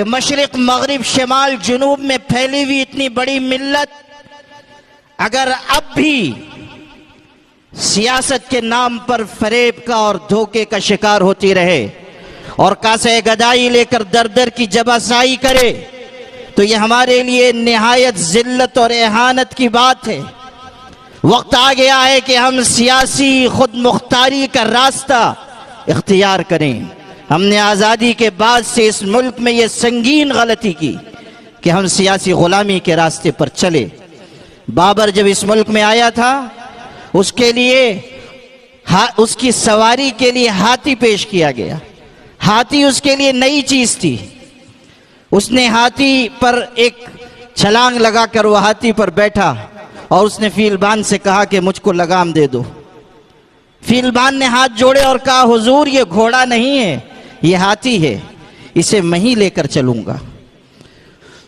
کہ مشرق مغرب شمال جنوب میں پھیلی ہوئی اتنی بڑی ملت اگر اب بھی سیاست کے نام پر فریب کا اور دھوکے کا شکار ہوتی رہے اور کاسے گدائی لے کر در در کی جباسائی کرے تو یہ ہمارے لیے نہایت ذلت اور اہانت کی بات ہے۔ وقت آ گیا ہے کہ ہم سیاسی خود مختاری کا راستہ اختیار کریں۔ ہم نے آزادی کے بعد سے اس ملک میں یہ سنگین غلطی کی کہ ہم سیاسی غلامی کے راستے پر چلے۔ بابر جب اس ملک میں آیا تھا اس کے لیے اس کی سواری کے لیے ہاتھی پیش کیا گیا۔ ہاتھی اس کے لیے نئی چیز تھی۔ اس نے ہاتھی پر ایک چھلانگ لگا کر وہ ہاتھی پر بیٹھا اور اس نے فیلبان سے کہا کہ مجھ کو لگام دے دو۔ فیلبان نے ہاتھ جوڑے اور کہا حضور یہ گھوڑا نہیں ہے، یہ ہاتھی ہے، اسے میں ہی لے کر چلوں گا۔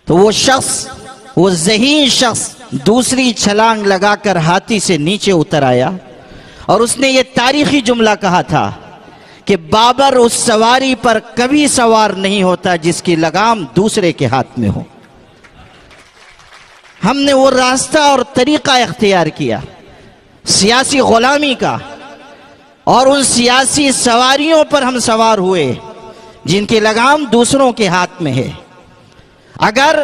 تو وہ شخص، وہ ذہین شخص دوسری چھلانگ لگا کر ہاتھی سے نیچے اتر آیا اور اس نے یہ تاریخی جملہ کہا تھا کہ بابر اس سواری پر کبھی سوار نہیں ہوتا جس کی لگام دوسرے کے ہاتھ میں ہو۔ ہم نے وہ راستہ اور طریقہ اختیار کیا سیاسی غلامی کا، اور ان سیاسی سواریوں پر ہم سوار ہوئے جن کی لگام دوسروں کے ہاتھ میں ہے۔ اگر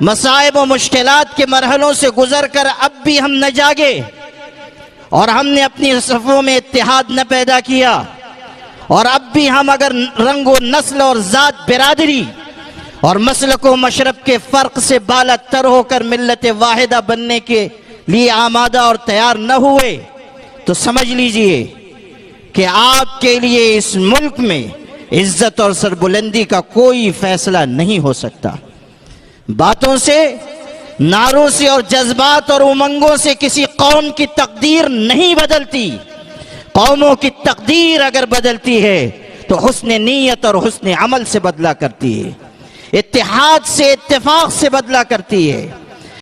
مصائب و مشکلات کے مرحلوں سے گزر کر اب بھی ہم نہ جاگے اور ہم نے اپنی صفوں میں اتحاد نہ پیدا کیا، اور اب بھی ہم اگر رنگ و نسل اور ذات برادری اور مسلک و مشرب کے فرق سے بالا تر ہو کر ملت واحدہ بننے کے لیے آمادہ اور تیار نہ ہوئے تو سمجھ لیجئے کہ آپ کے لیے اس ملک میں عزت اور سربلندی کا کوئی فیصلہ نہیں ہو سکتا۔ باتوں سے، نعروں سے اور جذبات اور امنگوں سے کسی قوم کی تقدیر نہیں بدلتی۔ قوموں کی تقدیر اگر بدلتی ہے تو حسن نیت اور حسن عمل سے بدلا کرتی ہے، اتحاد سے، اتفاق سے بدلا کرتی ہے۔